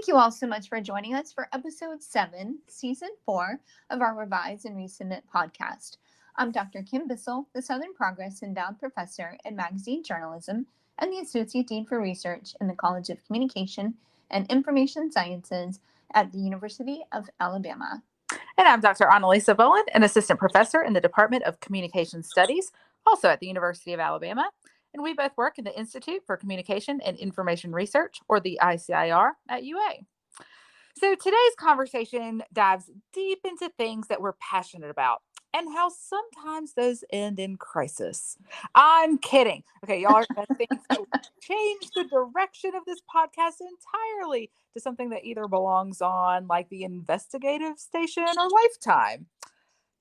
Thank you all so much for joining us for episode 7, season 4 of our Revise and Resubmit podcast. I'm Dr. Kim Bissell, the Southern Progress Endowed Professor in Magazine Journalism and the Associate Dean for Research in the College of Communication and Information Sciences at the University of Alabama. And I'm Dr. Annalisa Bowen, an Assistant Professor in the Department of Communication Studies, also at the University of Alabama. And we both work in the Institute for Communication and Information Research, or the ICIR, at UA. So today's conversation dives deep into things that we're passionate about and how sometimes those end in crisis. I'm kidding. Okay, y'all are going to think that we changed the direction of this podcast entirely to something that either belongs on like the investigative station or Lifetime.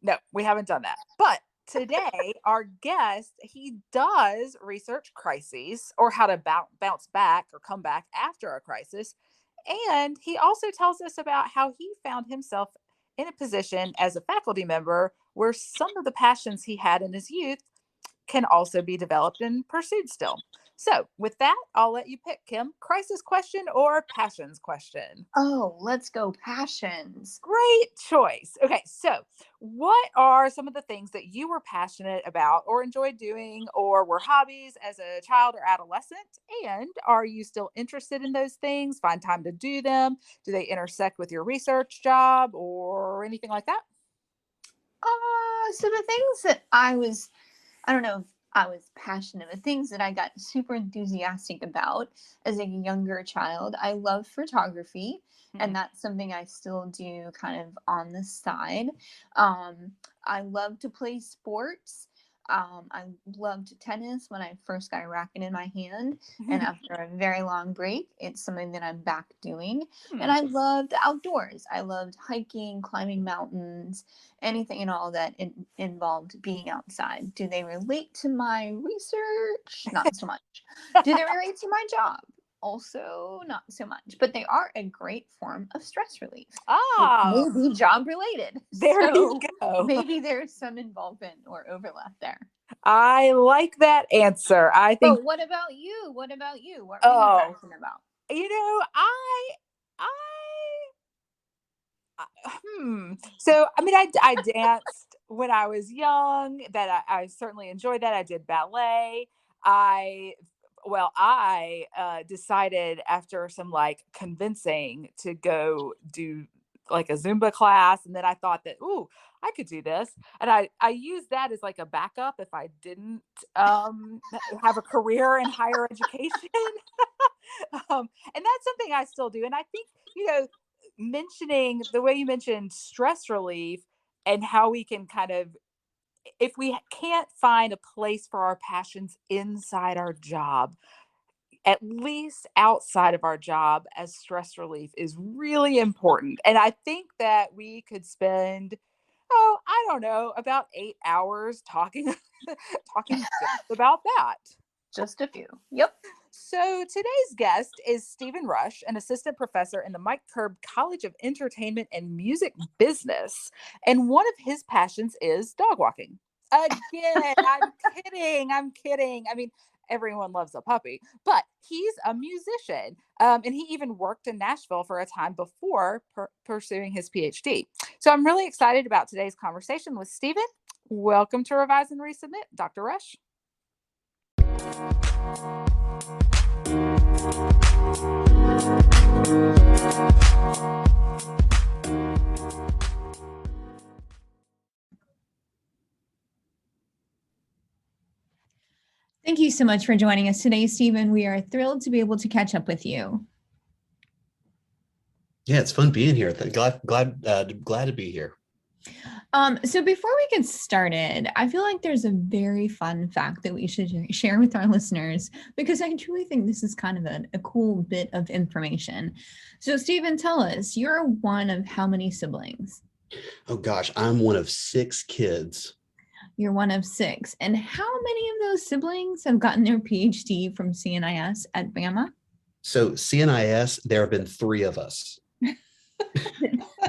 No, we haven't done that. But today, our guest, he does research crises or how to bounce back or come back after a crisis. And he also tells us about how he found himself in a position as a faculty member where some of the passions he had in his youth can also be developed and pursued still. So with that, I'll let you pick, Kim. Crisis question or passions question? Oh, let's go passions. Great choice. Okay, so what are some of the things that you were passionate about or enjoyed doing or were hobbies as a child or adolescent? And are you still interested in those things? Find time to do them? Do they intersect with your research job or anything like that? So the things that I don't know if I was passionate, the things that I got super enthusiastic about as a younger child, I love photography, and that's something I still do kind of on the side. I love to play sports. I loved tennis when I first got a racket in my hand, and after a very long break, it's something that I'm back doing. And I loved the outdoors. I loved hiking, climbing mountains, anything and all that involved being outside. Do they relate to my research? Not so much. Do they relate to my job? Also not so much, but they are a great form of stress relief. Maybe job related. There you go. Maybe there's some involvement or overlap there. I like that answer. I think. But what about you? What were you passionate about? You know, So, I mean, I danced when I was young. That I certainly enjoyed that. I did ballet. I decided after some like convincing to go do like a Zumba class. And then I thought that, I could do this. And I used that as like a backup if I didn't have a career in higher education. And that's something I still do. And I think, mentioning the way you mentioned stress relief and how we can kind of, if we can't find a place for our passions inside our job, at least outside of our job as stress relief is really important. And I think that we could spend, I don't know, about 8 hours talking just about that. Just a few. Yep. So today's guest is Stephen Rush, an assistant professor in the Mike Curb College of Entertainment and Music Business. And one of his passions is dog walking. Again, I'm kidding. I mean, everyone loves a puppy, but he's a musician. And he even worked in Nashville for a time before pursuing his PhD. So I'm really excited about today's conversation with Stephen. Welcome to Revise and Resubmit, Dr. Rush. Thank you so much for joining us today, Stephen. We are thrilled to be able to catch up with you. Yeah, it's fun being here. Glad to be here. So before we get started, I feel like there's a very fun fact that we should share with our listeners, because I truly think this is kind of a cool bit of information. So Stephen, tell us, you're one of how many siblings? Oh gosh, I'm one of 6 kids. You're one of 6. And how many of those siblings have gotten their PhD from C&IS at Bama? So C&IS, there have been 3 of us,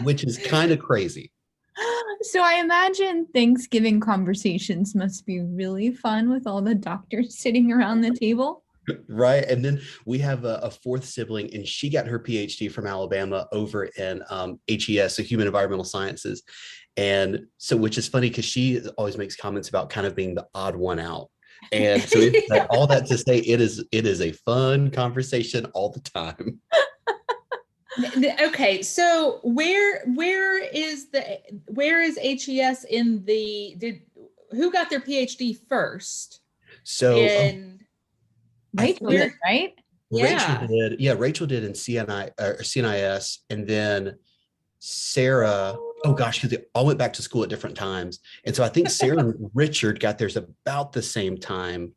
which is kind of crazy. So I imagine Thanksgiving conversations must be really fun with all the doctors sitting around the table. Right. And then we have a fourth sibling, and she got her PhD from Alabama over in HES, so Human Environmental Sciences. And so, which is funny because she always makes comments about kind of being the odd one out. And so all that to say, it is a fun conversation all the time. Okay, so where is HES in who got their PhD first? So Rachel did, right? Rachel did in CNI or CNIS, and then Sarah, oh gosh, because they all went back to school at different times. And so I think Sarah and Richard got theirs about the same time,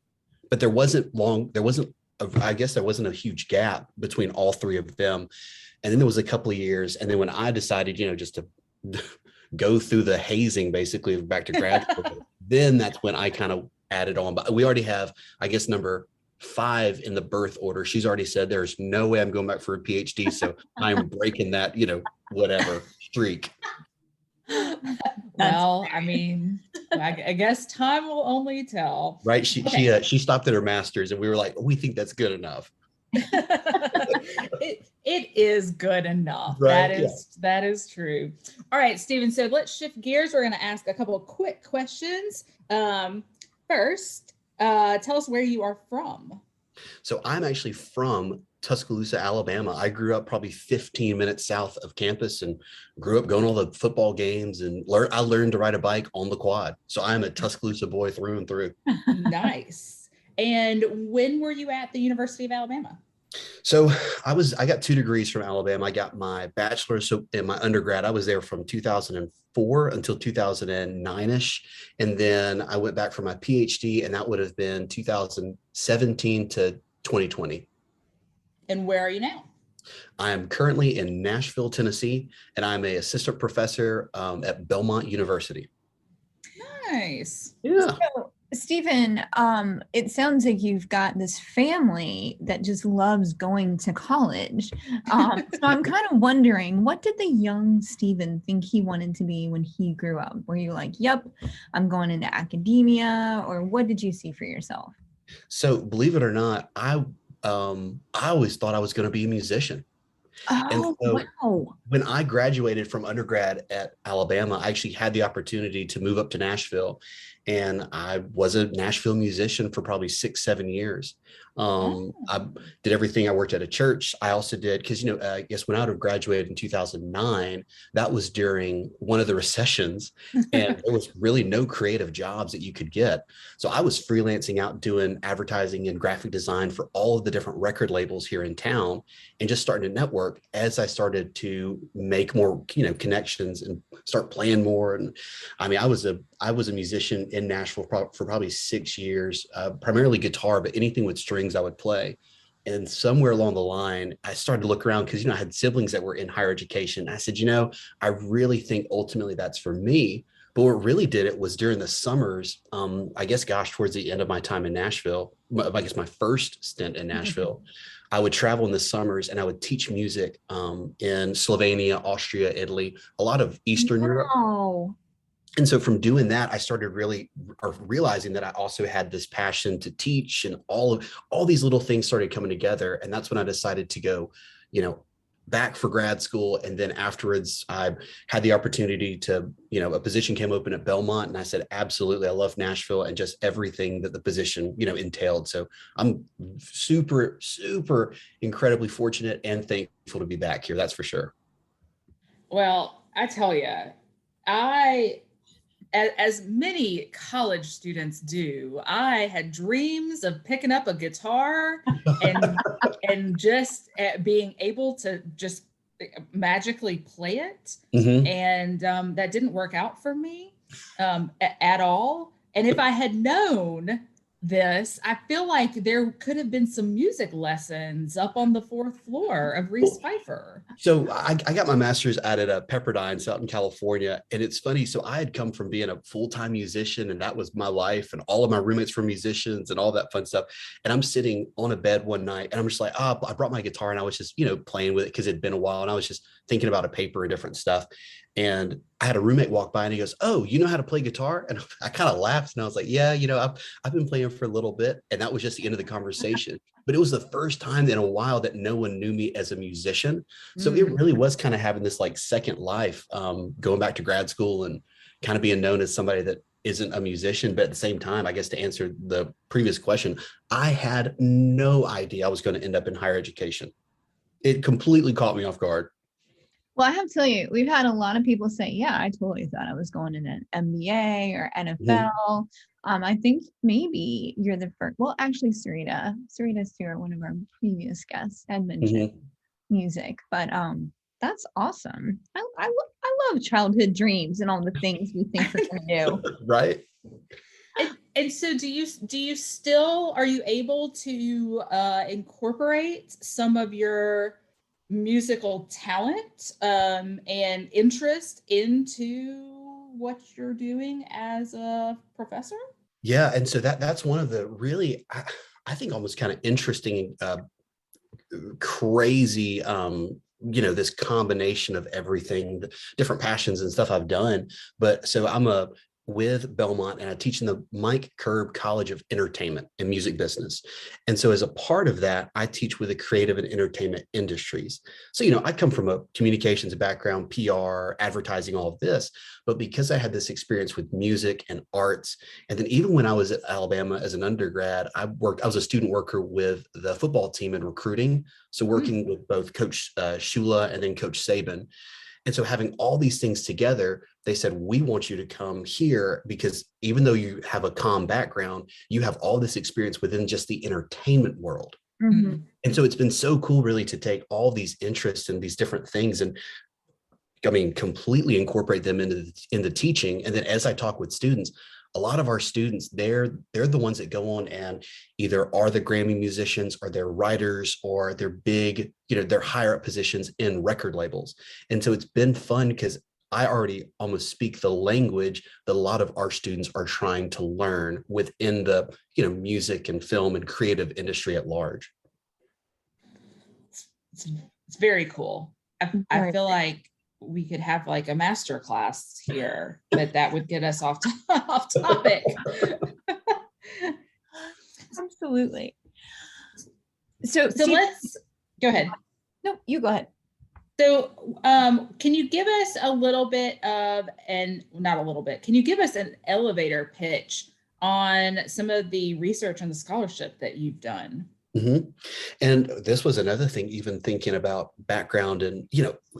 but I guess there wasn't a huge gap between all three of them. And then there was a couple of years. And then when I decided, just to go through the hazing, basically back to grad school, then that's when I kind of added on. But we already have, I guess, number 5 in the birth order. She's already said there's no way I'm going back for a PhD. So I'm breaking that, whatever streak. Well, I mean, I guess time will only tell. Right. She stopped at her master's, and we were like, we think that's good enough. It is good enough. Right, that is true. All right, Stephen. So let's shift gears. We're going to ask a couple of quick questions. First, tell us where you are from. So I'm actually from Tuscaloosa, Alabama. I grew up probably 15 minutes south of campus and grew up going to all the football games, and I learned to ride a bike on the quad. So I'm a Tuscaloosa boy through and through. Nice. And when were you at the University of Alabama? So I got 2 degrees from Alabama. I got my bachelor's in my undergrad. I was there from 2004 until 2009-ish. And then I went back for my PhD, and that would have been 2017 to 2020. And where are you now? I am currently in Nashville, Tennessee, and I'm an assistant professor at Belmont University. Nice. Yeah. So, Stephen, it sounds like you've got this family that just loves going to college. So I'm kind of wondering, what did the young Stephen think he wanted to be when he grew up? Were you like, yep, I'm going into academia, or what did you see for yourself? So believe it or not, I always thought I was going to be a musician. Oh, wow. When I graduated from undergrad at Alabama, I actually had the opportunity to move up to Nashville, and I was a Nashville musician for probably 6-7 years. I did everything. I worked at a church. I also did, because, I guess when I would have graduated in 2009, that was during one of the recessions, and there was really no creative jobs that you could get. So I was freelancing out doing advertising and graphic design for all of the different record labels here in town, and just starting to network as I started to make more, connections and start playing more. And I mean, I was a musician in Nashville for probably 6 years, primarily guitar, but anything with strings I would play. And somewhere along the line, I started to look around because, I had siblings that were in higher education. I said, I really think ultimately that's for me. But what really did it was during the summers, I guess, towards the end of my time in Nashville, I guess my first stint in Nashville, I would travel in the summers and I would teach music in Slovenia, Austria, Italy, a lot of Eastern Europe. And so from doing that, I started realizing that I also had this passion to teach, and all these little things started coming together. And that's when I decided to go, back for grad school. And then afterwards, I had the opportunity to, a position came open at Belmont, and I said, absolutely, I love Nashville and just everything that the position, entailed. So I'm super, super incredibly fortunate and thankful to be back here. That's for sure. Well, I tell you, as many college students do, I had dreams of picking up a guitar and just being able to just magically play it. Mm-hmm. And that didn't work out for me at all. And if I had known this, I feel like there could have been some music lessons up on the 4th floor of Reese Pfeiffer. So I got my master's at Pepperdine's out in California. And it's funny. So I had come from being a full-time musician, and that was my life, and all of my roommates were musicians and all that fun stuff. And I'm sitting on a bed one night, and I'm just like, I brought my guitar, and I was just, playing with it because it'd been a while, and I was just thinking about a paper and different stuff. And I had a roommate walk by and he goes, "Oh, you know how to play guitar?" And I kind of laughed and I was like, "Yeah, I've been playing for a little bit." And that was just the end of the conversation. But it was the first time in a while that no one knew me as a musician. So it really was kind of having this like second life, going back to grad school and kind of being known as somebody that isn't a musician. But at the same time, I guess to answer the previous question, I had no idea I was going to end up in higher education. It completely caught me off guard. Well, I have to tell you, we've had a lot of people say, yeah, I totally thought I was going in an MBA or NFL. I think maybe you're the first. Well, actually, Sarita Stewart, one of our previous guests, had mentioned music, but that's awesome. I love childhood dreams and all the things we think we're going to do. Right. And so are you able to incorporate some of your musical talent and interest into what you're doing as a professor? Yeah. And so that's one of the really, I think almost kind of interesting, crazy, this combination of everything, the different passions and stuff I've done. But so I'm with Belmont and I teach in the Mike Curb College of Entertainment and Music Business. And so as a part of that, I teach with the creative and entertainment industries. So, I come from a communications background, PR, advertising, all of this, but because I had this experience with music and arts, and then even when I was at Alabama as an undergrad, I was a student worker with the football team in recruiting. So working with both Coach Shula and then Coach Saban. And so having all these things together, they said, we want you to come here because even though you have a comm background, you have all this experience within just the entertainment world. Mm-hmm. And so it's been so cool really to take all these interests and these different things and completely incorporate them into teaching. And then as I talk with students, a lot of our students, they're the ones that go on and either are the Grammy musicians or they're writers or they're big, they're higher up positions in record labels. And so it's been fun because I already almost speak the language that a lot of our students are trying to learn within the, music and film and creative industry at large. It's very cool. I feel like we could have like a master class here, but that would get us off topic. Absolutely. So let's go ahead. No, you go ahead. So can you give us can you give us an elevator pitch on some of the research and the scholarship that you've done? Mm-hmm. And this was another thing, even thinking about background and,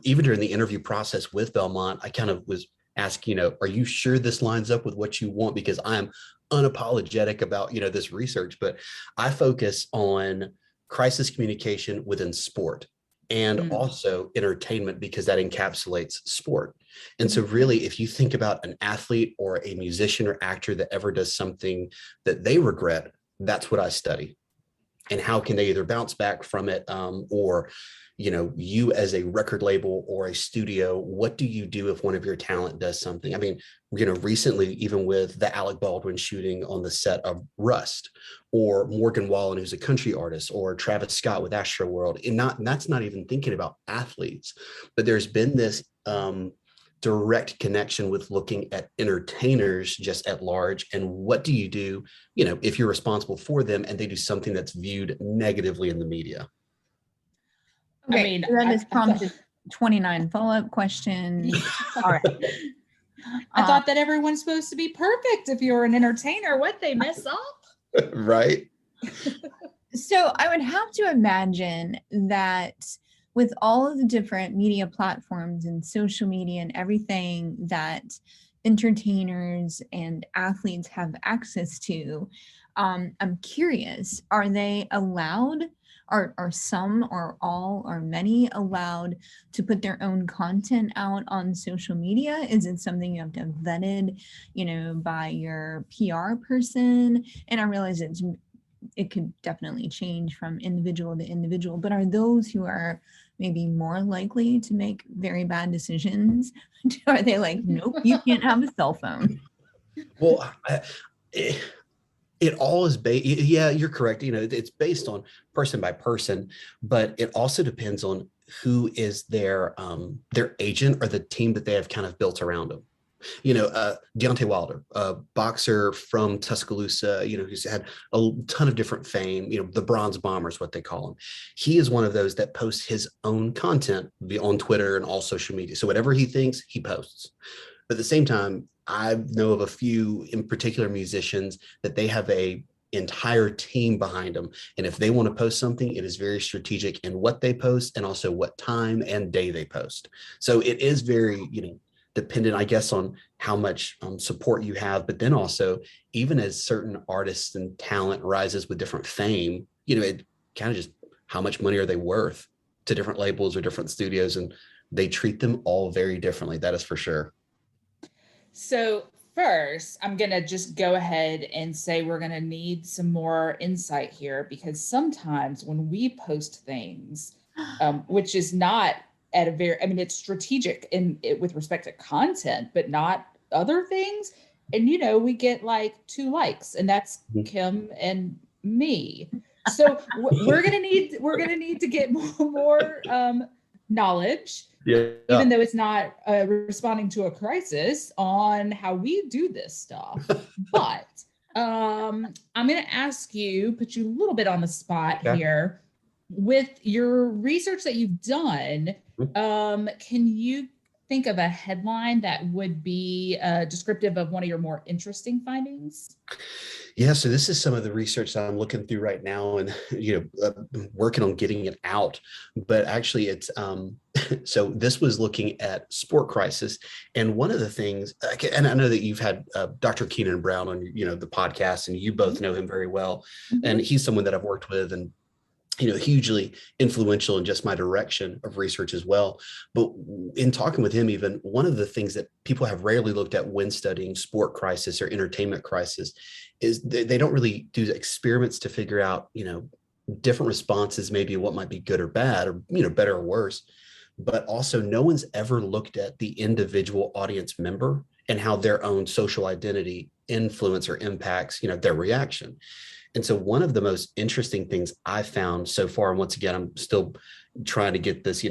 even during the interview process with Belmont, I kind of was asking, are you sure this lines up with what you want? Because I'm unapologetic about, this research, but I focus on crisis communication within sport and also entertainment because that encapsulates sport. And so really, if you think about an athlete or a musician or actor that ever does something that they regret, that's what I study. And how can they either bounce back from it or, you as a record label or a studio, what do you do if one of your talent does something? I mean, recently, even with the Alec Baldwin shooting on the set of Rust or Morgan Wallen, who's a country artist, or Travis Scott with Astroworld, and that's not even thinking about athletes, but there's been this direct connection with looking at entertainers just at large. And what do you do, if you're responsible for them and they do something that's viewed negatively in the media? Okay, I mean, that has prompted 29 follow-up questions. All right. I thought that everyone's supposed to be perfect if you're an entertainer. What, they mess up? Right. So I would have to imagine that with all of the different media platforms and social media and everything that entertainers and athletes have access to, I'm curious, are they allowed, are some or all or many allowed to put their own content out on social media? Is it something you have to have vetted, by your PR person? And I realize it could definitely change from individual to individual, but are those who are maybe more likely to make very bad decisions? Are they like, nope, you can't have a cell phone? Well, It all is based, yeah, you're correct. It's based on person by person, but it also depends on who is their agent or the team that they have kind of built around them. Deontay Wilder, a boxer from Tuscaloosa, who's had a ton of different fame, the Bronze Bomber is what they call him. He is one of those that posts his own content on Twitter and all social media. So whatever he thinks, he posts. But at the same time, I know of a few in particular musicians that they have a entire team behind them. And if they want to post something, it is very strategic in what they post and also what time and day they post. So it is very, dependent, I guess, on how much support you have, but then also even as certain artists and talent rises with different fame, it kind of just how much money are they worth to different labels or different studios, and they treat them all very differently. That is for sure. So first, I'm going to just go ahead and say we're going to need some more insight here, because sometimes when we post things, which is not at a very, it's strategic with respect to content, but not other things. And, we get like 2 likes, and that's Kim and me. So we're going to need to get more knowledge. Yeah. Even though it's not responding to a crisis, on how we do this stuff. But I'm going to ask you, put you a little bit on the spot here. With your research that you've done, can you think of a headline that would be descriptive of one of your more interesting findings? Yeah, so this is some of the research that I'm looking through right now, and working on getting it out. But actually, it's so this was looking at sport crisis, and one of the things, and I know that you've had Dr. Keenan Brown on the podcast, and you both know him very well, and he's someone that I've worked with and hugely influential in just my direction of research as well. But in talking with him, even one of the things that people have rarely looked at when studying sport crisis or entertainment crisis is they don't really do experiments to figure out, different responses, maybe what might be good or bad, or, better or worse. But also no one's ever looked at the individual audience member and how their own social identity influence or impacts, their reaction. And so one of the most interesting things I found so far, and once again, I'm still trying to get this,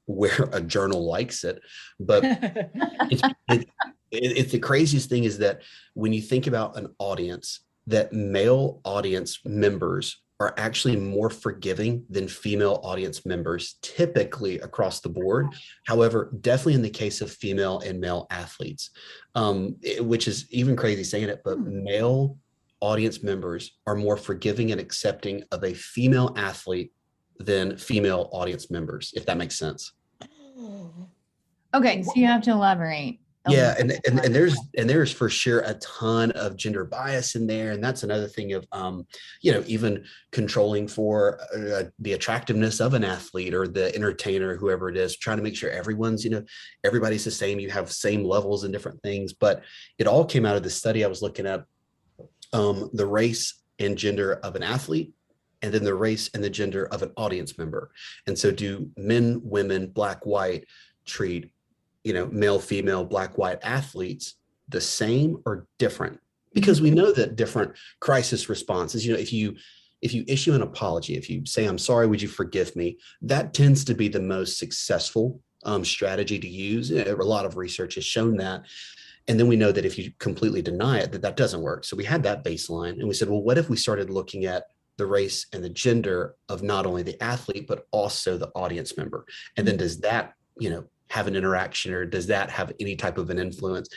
where a journal likes it, but it's the craziest thing is that when you think about an audience, that male audience members are actually more forgiving than female audience members, typically across the board. However, definitely in the case of female and male athletes, which is even crazy saying it, but male audience members are more forgiving and accepting of a female athlete than female audience members, if that makes sense. Okay, so you have to elaborate. Yeah, and there's for sure a ton of gender bias in there, and that's another thing of even controlling for the attractiveness of an athlete or the entertainer, whoever it is, trying to make sure everyone's everybody's the same, you have same levels and different things. But it all came out of the study I was looking at, the race and gender of an athlete, and then the race and the gender of an audience member. And so do men, women, black, white treat male, female, black, white athletes the same or different? Because we know that different crisis responses, if you issue an apology, if you say, I'm sorry, would you forgive me? That tends to be the most successful strategy to use. A lot of research has shown that. And then we know that if you completely deny it, that doesn't work. So we had that baseline, and we said, well, what if we started looking at the race and the gender of not only the athlete, but also the audience member? And then does that, have an interaction, or does that have any type of an influence?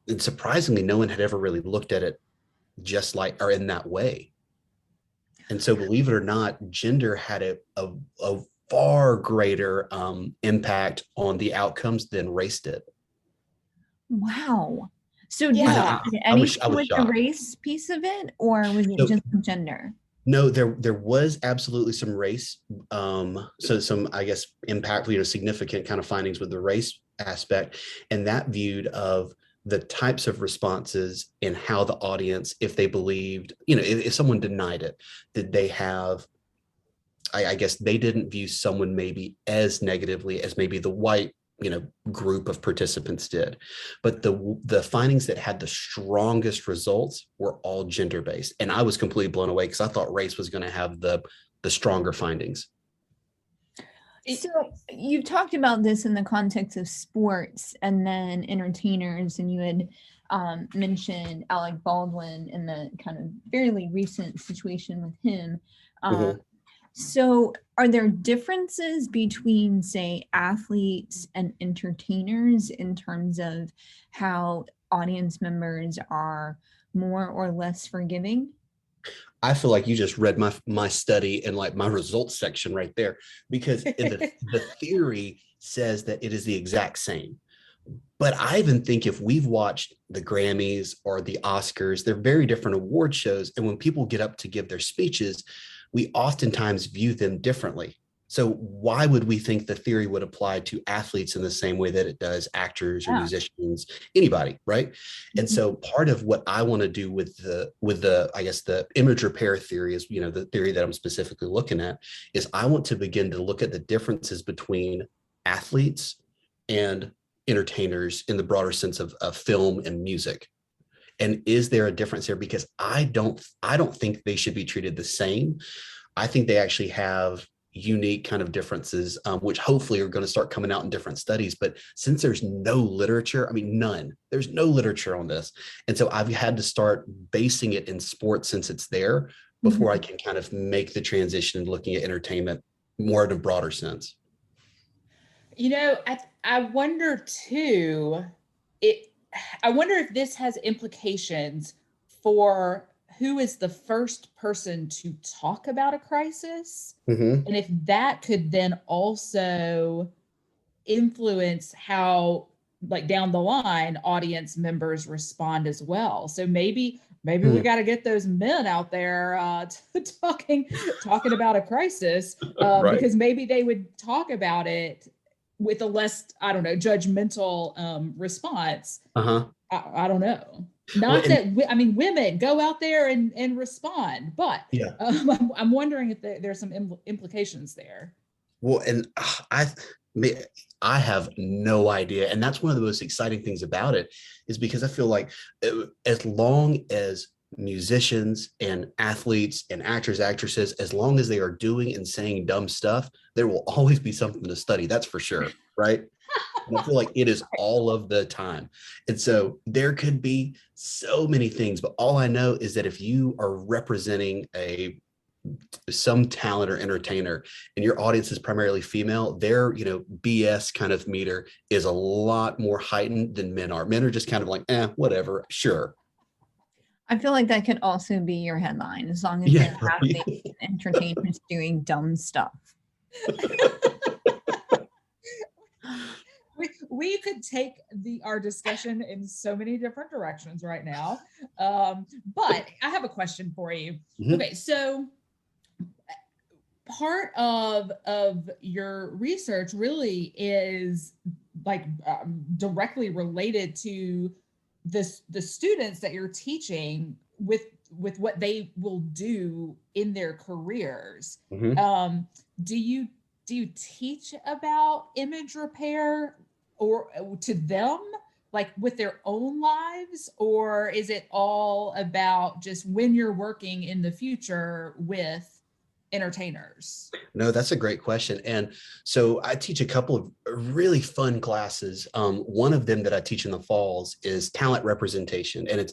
And surprisingly, no one had ever really looked at it just like, or in that way. And so believe it or not, gender had a far greater impact on the outcomes than race did. Wow. So yeah, anything with the race piece of it, or was it just gender? No, there was absolutely some race. So some, I guess, impactful, significant kind of findings with the race aspect, and that viewed of the types of responses and how the audience, if they believed, if someone denied it, did they have, I guess they didn't view someone maybe as negatively as maybe the white group of participants did. But the findings that had the strongest results were all gender-based. And I was completely blown away because I thought race was going to have the stronger findings. So you talked about this in the context of sports and then entertainers, and you had mentioned Alec Baldwin in the kind of fairly recent situation with him. So are there differences between, say, athletes and entertainers in terms of how audience members are more or less forgiving? I feel like you just read my study and like my results section right there, because the theory says that it is the exact same. But I even think if we've watched the Grammys or the Oscars, they're very different award shows. And when people get up to give their speeches, we oftentimes view them differently. So why would we think the theory would apply to athletes in the same way that it does actors or musicians, anybody, right? And so part of what I want to do with the I guess the image repair theory is, the theory that I'm specifically looking at, is I want to begin to look at the differences between athletes and entertainers in the broader sense of film and music. And is there a difference here? Because I don't think they should be treated the same. I think they actually have unique kind of differences, which hopefully are going to start coming out in different studies. But since there's no literature, there's no literature on this. And so I've had to start basing it in sports since it's there before I can kind of make the transition and looking at entertainment more in a broader sense. I wonder too, I wonder if this has implications for who is the first person to talk about a crisis, and if that could then also influence how, like down the line, audience members respond as well. So maybe we got to get those men out there talking about a crisis, Right. because maybe they would talk about it with a less, judgmental response. I don't know. Women go out there and respond, but I'm wondering if there's some implications there. Well, and I have no idea. And that's one of the most exciting things about it, is because I feel like as long as musicians and athletes and actors, actresses, as long as they are doing and saying dumb stuff, there will always be something to study. That's for sure. Right. And I feel like it is all of the time. And so there could be so many things, but all I know is that if you are representing some talent or entertainer and your audience is primarily female, their BS kind of meter is a lot more heightened than men are. Men are just kind of like, whatever, sure. I feel like that could also be your headline, as long as they're athletes and entertainers doing dumb stuff. We could take our discussion in so many different directions right now. But I have a question for you. Okay, so part of your research really is like directly related to the students that you're teaching with what they will do in their careers. Do you teach about image repair or to them, like with their own lives, or is it all about just when you're working in the future with entertainers? No, that's a great question. And so I teach a couple of really fun classes. One of them that I teach in the falls is talent representation, and it's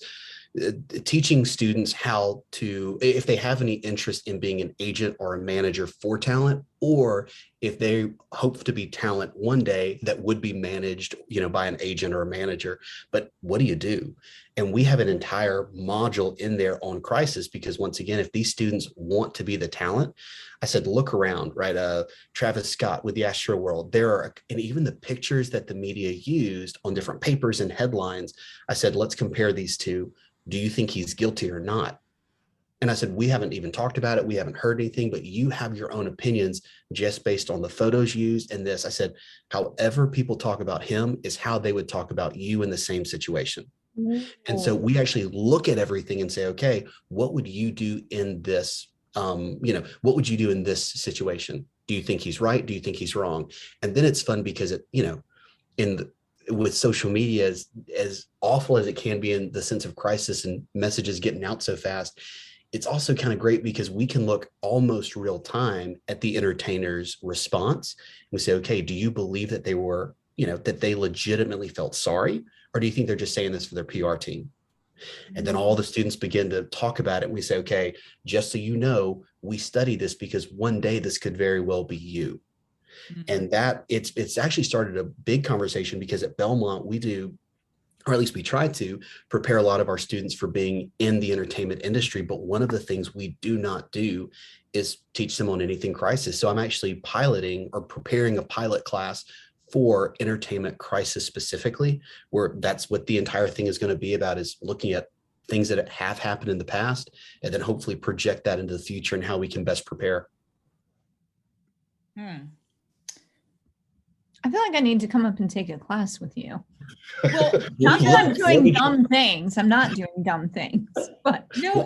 teaching students how to, if they have any interest in being an agent or a manager for talent, or if they hope to be talent one day that would be managed, by an agent or a manager, but what do you do? And we have an entire module in there on crisis, because once again, if these students want to be the talent, I said, look around, right? Travis Scott with the Astro World, and even the pictures that the media used on different papers and headlines, I said, let's compare these two. Do you think he's guilty or not? And I said, we haven't even talked about it. We haven't heard anything, but you have your own opinions just based on the photos used and this. I said, however people talk about him is how they would talk about you in the same situation. And so we actually look at everything and say, okay, what would you do in this? What would you do in this situation? Do you think he's right? Do you think he's wrong? And then it's fun because with social media, as awful as it can be in the sense of crisis and messages getting out so fast, it's also kind of great because we can look almost real time at the entertainer's response. We say, okay, do you believe that they were, that they legitimately felt sorry? Or do you think they're just saying this for their PR team? And then all the students begin to talk about it. And we say, okay, just so you know, we study this because one day this could very well be you. And that it's actually started a big conversation, because at Belmont we do, or at least we try to prepare a lot of our students for being in the entertainment industry. But one of the things we do not do is teach them on anything crisis. So I'm actually piloting or preparing a pilot class for entertainment crisis specifically, where that's what the entire thing is going to be about, is looking at things that have happened in the past and then hopefully project that into the future and how we can best prepare. I feel like I need to come up and take a class with you. Well, not that I'm doing dumb things. I'm not doing dumb things, but no,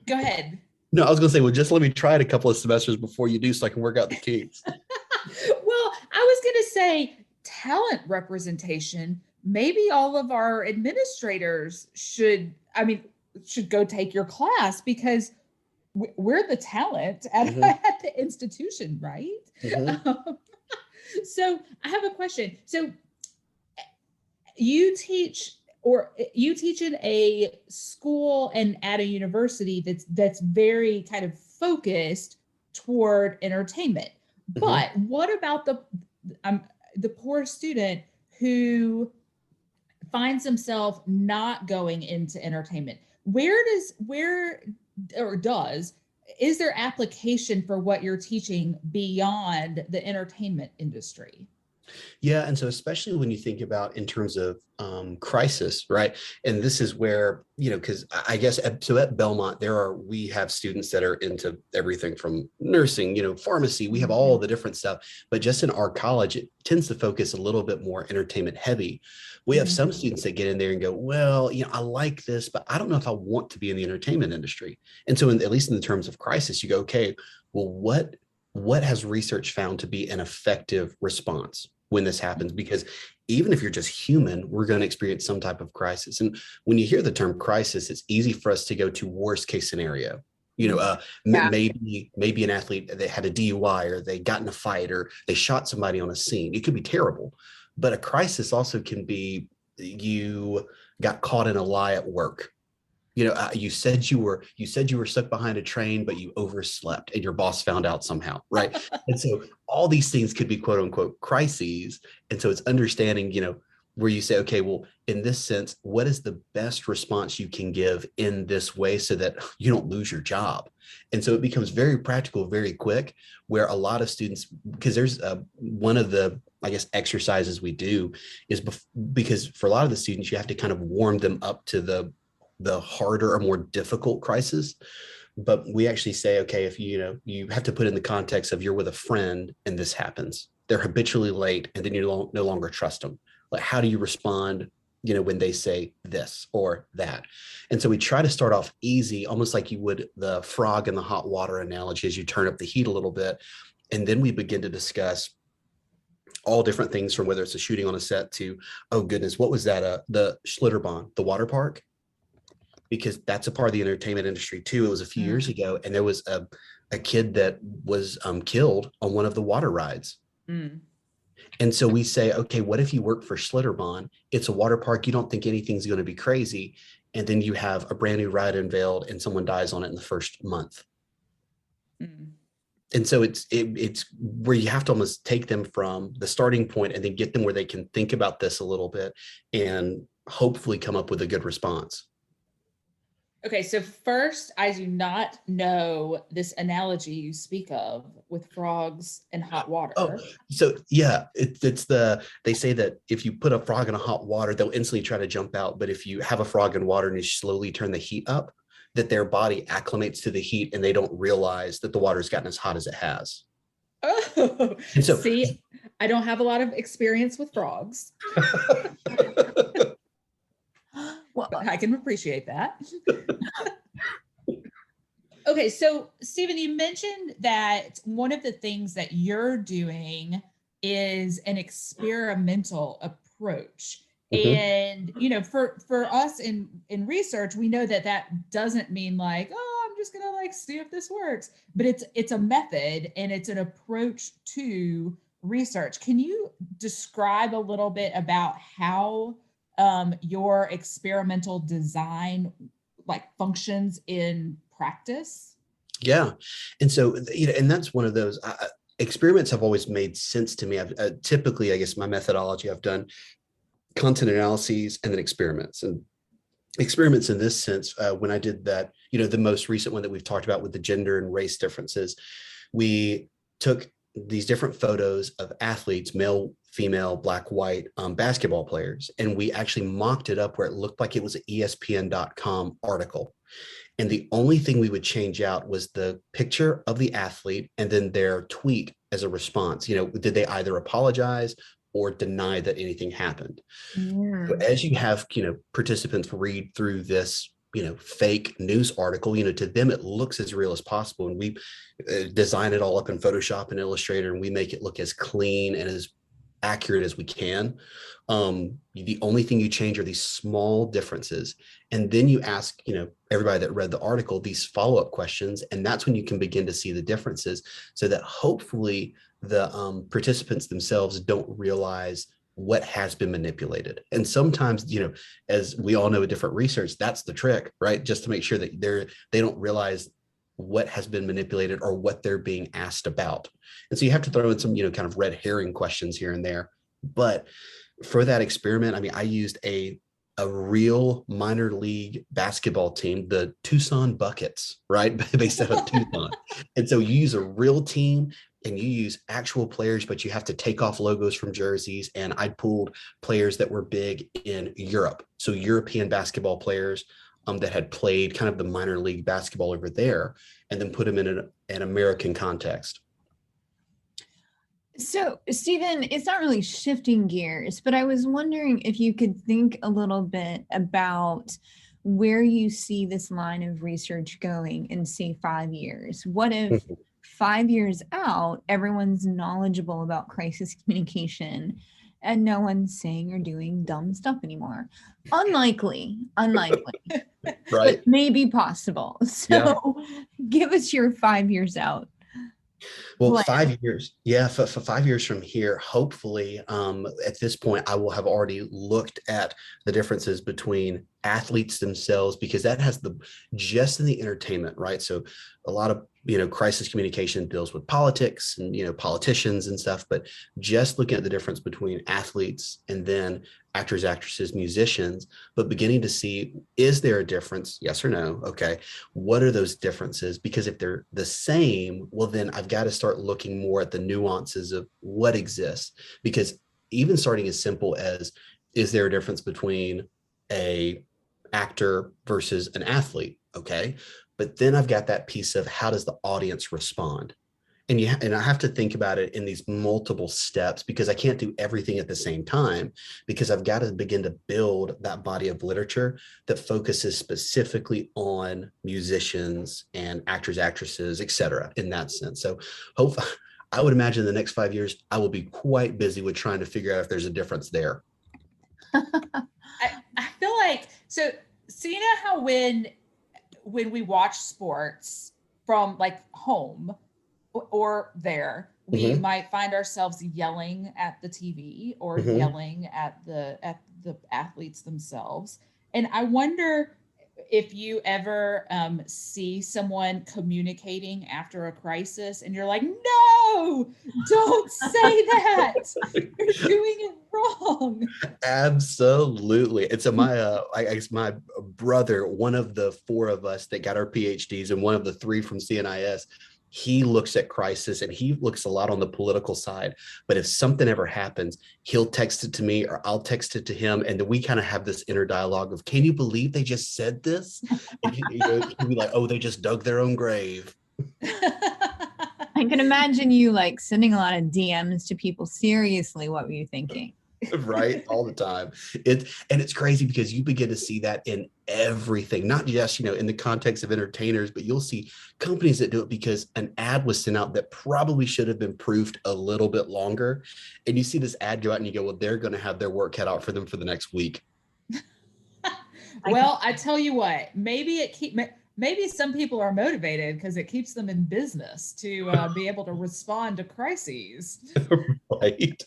go ahead. No, I was going to say, well, just let me try it a couple of semesters before you do, so I can work out the kinks. Well, I was going to say talent representation. Maybe all of our administrators should go take your class, because we're the talent at the institution, right? So I have a question. So you teach in a school and at a university that's very kind of focused toward entertainment. But what about the poor student who finds himself not going into entertainment? Is there application for what you're teaching beyond the entertainment industry? Yeah. And so especially when you think about in terms of crisis, right? And this is where, because I guess, so at Belmont, we have students that are into everything from nursing, pharmacy, we have all the different stuff, but just in our college, it tends to focus a little bit more entertainment heavy. We have some students that get in there and go, well, I like this, but I don't know if I want to be in the entertainment industry. And so at least in the terms of crisis, you go, okay, well, what has research found to be an effective response when this happens? Because even if you're just human, we're going to experience some type of crisis. And when you hear the term crisis, it's easy for us to go to worst case scenario. Maybe an athlete that had a DUI, or they got in a fight, or they shot somebody on a scene. It could be terrible. But a crisis also can be, you got caught in a lie at work. You said you were stuck behind a train, but you overslept and your boss found out somehow, right? And so all these things could be quote unquote crises. And so it's understanding, where you say, okay, well, in this sense, what is the best response you can give in this way so that you don't lose your job? And so it becomes very practical, very quick, where a lot of students, because there's one of the, I guess, exercises we do is because for a lot of the students, you have to kind of warm them up to the harder or more difficult crisis. But we actually say, okay, if you have to put in the context of you're with a friend and this happens, they're habitually late, and then you no longer trust them. Like, how do you respond, when they say this or that? And so we try to start off easy, almost like you would the frog in the hot water analogy, as you turn up the heat a little bit. And then we begin to discuss all different things, from whether it's a shooting on a set to, oh goodness, what was that? The Schlitterbahn, the water park, because that's a part of the entertainment industry too. It was a few years ago, and there was a kid that was killed on one of the water rides. And so we say, okay, what if you work for Schlitterbahn? It's a water park. You don't think anything's going to be crazy. And then you have a brand new ride unveiled and someone dies on it in the first month. And so it's where you have to almost take them from the starting point and then get them where they can think about this a little bit and hopefully come up with a good response. Okay, so first, I do not know this analogy you speak of with frogs and hot water. Oh, so yeah, they say that if you put a frog in a hot water, they'll instantly try to jump out. But if you have a frog in water and you slowly turn the heat up, that their body acclimates to the heat and they don't realize that the water's gotten as hot as it has. Oh, and so, see, I don't have a lot of experience with frogs. Well, I can appreciate that. Okay, so Stephen, you mentioned that one of the things that you're doing is an experimental approach. Mhm. And, you know, for us in research, we know that that doesn't mean like, oh, I'm just gonna like see if this works, but it's a method and it's an approach to research. Can you describe a little bit about how your experimental design like functions in practice? Yeah. And so, you know, and that's one of those experiments have always made sense to me. I've typically, I guess my methodology, I've done content analyses and then experiments. And experiments in this sense, when I did that, you know, the most recent one that we've talked about with the gender and race differences, we took these different photos of athletes, male, female, black, white, basketball players, and we actually mocked it up where it looked like it was an ESPN.com article. And the only thing we would change out was the picture of the athlete and then their tweet as a response. You know, did they either apologize or deny that anything happened? So Yeah. as you have, you know, participants read through this, you know, fake news article, you know, to them it looks as real as possible. And we design it all up in Photoshop and Illustrator, and we make it look as clean and as accurate as we can. The only thing you change are these small differences. And then you ask, you know, everybody that read the article, these follow-up questions. And that's when you can begin to see the differences so that hopefully the participants themselves don't realize what has been manipulated. And sometimes, you know, as we all know with different research, that's the trick, right? Just to make sure that they don't realize what has been manipulated or what they're being asked about. And so you have to throw in some, you know, kind of red herring questions here and there. But for that experiment, I mean, I used a real minor league basketball team, the Tucson Buckets, right? Based out of Tucson. And so you use a real team and you use actual players, but you have to take off logos from jerseys. And I pulled players that were big in Europe. So European basketball players that had played kind of the minor league basketball over there, and then put them in an American context. So, Stephen, it's not really shifting gears, but I was wondering if you could think a little bit about where you see this line of research going in, say, 5 years. What if 5 years out, everyone's knowledgeable about crisis communication and no one's saying or doing dumb stuff anymore? Unlikely, Right. but maybe possible. So give us your 5 years out. Well, plan. 5 years. Yeah, for 5 years from here, hopefully, at this point, I will have already looked at the differences between athletes themselves, because that has just in the entertainment, right? So a lot of, you know, crisis communication deals with politics and, you know, politicians and stuff, but just looking at the difference between athletes and then actors, actresses, musicians, but beginning to see, is there a difference? Yes or no? Okay. What are those differences? Because if they're the same, well, then I've got to start looking more at the nuances of what exists, because even starting as simple as, is there a difference between a actor versus an athlete? Okay. But then I've got that piece of, how does the audience respond? And and I have to think about it in these multiple steps, because I can't do everything at the same time, because I've got to begin to build that body of literature that focuses specifically on musicians and actors, actresses, et cetera, in that sense. So hopefully, I would imagine in the next 5 years, I will be quite busy with trying to figure out if there's a difference there. I feel like, so you know how when we watch sports from like home or there, we might find ourselves yelling at the TV or yelling at the athletes themselves. And I wonder if you ever see someone communicating after a crisis and you're like, no, don't say that. You're doing it wrong. Absolutely. And so I guess my brother, one of the 4 of us that got our PhDs and one of the 3 from C&IS, he looks at crisis and he looks a lot on the political side. But if something ever happens, he'll text it to me or I'll text it to him. And then we kind of have this inner dialogue of, can you believe they just said this? And he'll be like, oh, they just dug their own grave. I can imagine you like sending a lot of DMs to people. Seriously, what were you thinking? Right, all the time. It's crazy because you begin to see that in everything, not just in the context of entertainers, but you'll see companies that do it because an ad was sent out that probably should have been proofed a little bit longer, and you see this ad go out and you go, well, they're going to have their work cut out for them for the next week. Well, I tell you what, maybe some people are motivated because it keeps them in business to be able to respond to crises. Right.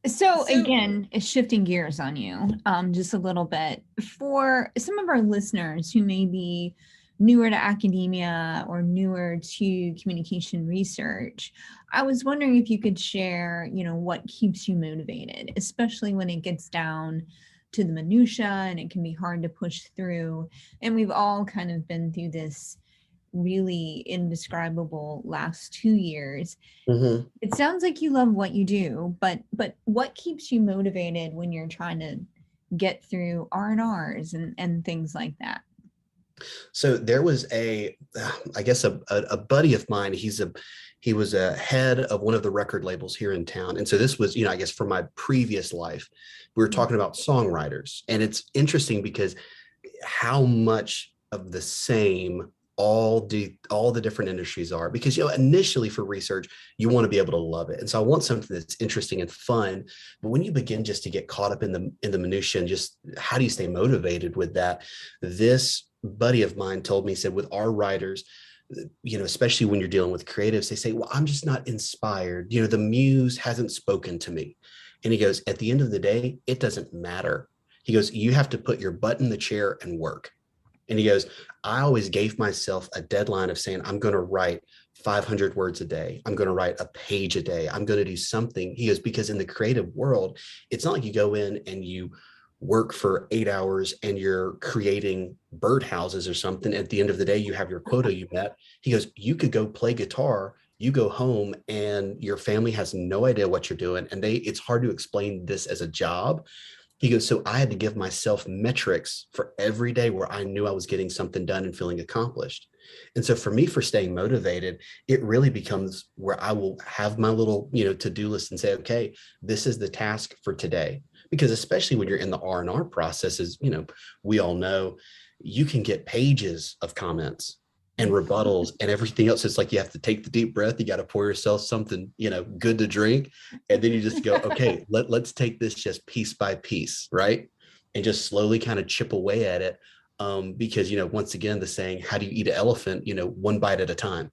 So again, shifting gears on you just a little bit, for some of our listeners who may be newer to academia or newer to communication research, I was wondering if you could share, what keeps you motivated, especially when it gets down to the minutia and it can be hard to push through. And we've all kind of been through this really indescribable last 2 years. Mm-hmm. It sounds like you love what you do, but what keeps you motivated when you're trying to get through R&Rs and things like that? So there was I guess a buddy of mine. He was a head of one of the record labels here in town. And so this was, I guess from my previous life, we were talking about songwriters. And it's interesting because how much of the same all the different industries are, because initially for research you want to be able to love it, and so I want something that's interesting and fun. But when you begin just to get caught up in the minutia and just how do you stay motivated with that, this buddy of mine told me, he said, with our writers, especially when you're dealing with creatives, they say, well, I'm just not inspired, the muse hasn't spoken to me. And he goes, at the end of the day, it doesn't matter. He goes, you have to put your butt in the chair and work. And he goes, I always gave myself a deadline of saying, I'm going to write 500 words a day. I'm going to write a page a day. I'm going to do something. He goes, because in the creative world, it's not like you go in and you work for 8 hours and you're creating birdhouses or something. At the end of the day, you have your quota you met. He goes, you could go play guitar. You go home and your family has no idea what you're doing. And it's hard to explain this as a job. He goes, so I had to give myself metrics for every day where I knew I was getting something done and feeling accomplished. And so for me, for staying motivated, it really becomes where I will have my little, to-do list and say, okay, this is the task for today. Because especially when you're in the R&R processes, we all know you can get pages of comments and rebuttals and everything else. It's like you have to take the deep breath. You got to pour yourself something, good to drink. And then you just go, okay, let's take this just piece by piece, right? And just slowly kind of chip away at it. Because, once again, the saying, how do you eat an elephant? One bite at a time.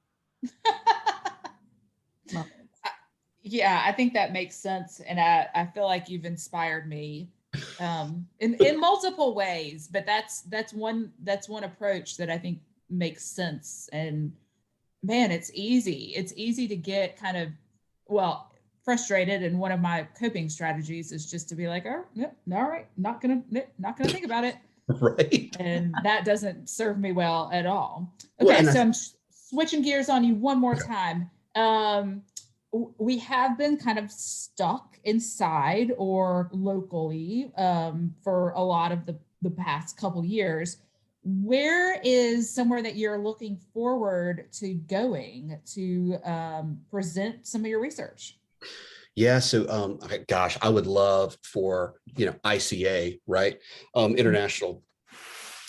Yeah, I think that makes sense. And I feel like you've inspired me in multiple ways, but that's one approach that I think makes sense. And man, it's easy to get kind of, frustrated. And one of my coping strategies is just to be like, oh, yep, all right, not gonna think about it. Right. And that doesn't serve me well at all. Okay, so I'm switching gears on you one more time. We have been kind of stuck inside or locally for a lot of the past couple years. Where is somewhere that you're looking forward to going to present some of your research? Yeah. So, gosh, I would love for, ICA, right? International.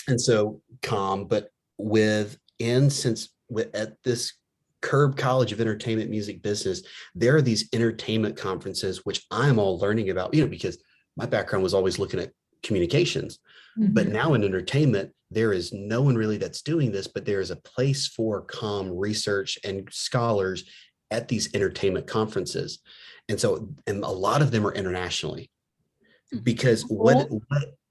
And so but at this Curb College of Entertainment, Music, Business, there are these entertainment conferences, which I'm all learning about, because my background was always looking at communications. Mm-hmm. But now in entertainment, there is no one really that's doing this, but there is a place for research and scholars at these entertainment conferences. And a lot of them are internationally, because what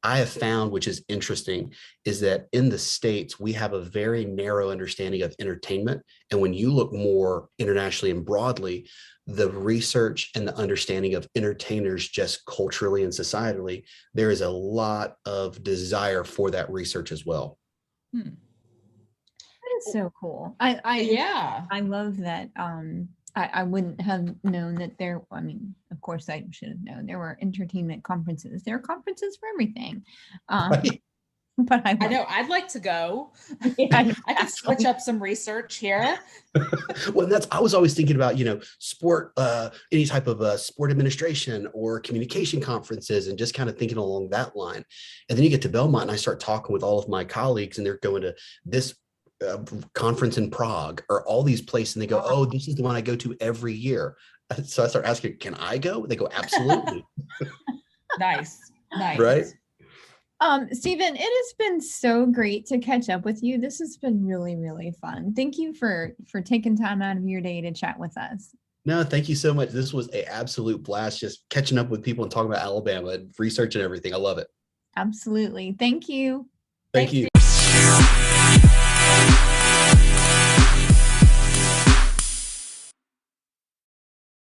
I have found, which is interesting, is that in the States, we have a very narrow understanding of entertainment. And when you look more internationally and broadly, the research and the understanding of entertainers just culturally and societally, there is a lot of desire for that research as well. That is so cool. I love that. I wouldn't have known that of course I should have known there were entertainment conferences. There are conferences for everything. Right. but I I know I'd like to go. Yeah, I could switch up some research here. Well, I was always thinking about, sport, any type of sport administration or communication conferences, and just kind of thinking along that line. And then you get to Belmont and I start talking with all of my colleagues, and they're going to this conference in Prague or all these places. And they go, oh, this is the one I go to every year. So I start asking, can I go? They go, absolutely. Nice. Right. Stephen, it has been so great to catch up with you. This has been really, really fun. Thank you for taking time out of your day to chat with us. No, thank you so much. This was an absolute blast, just catching up with people and talking about Alabama and research and everything. I love it. Absolutely. Thank you. Thank Thanks, you.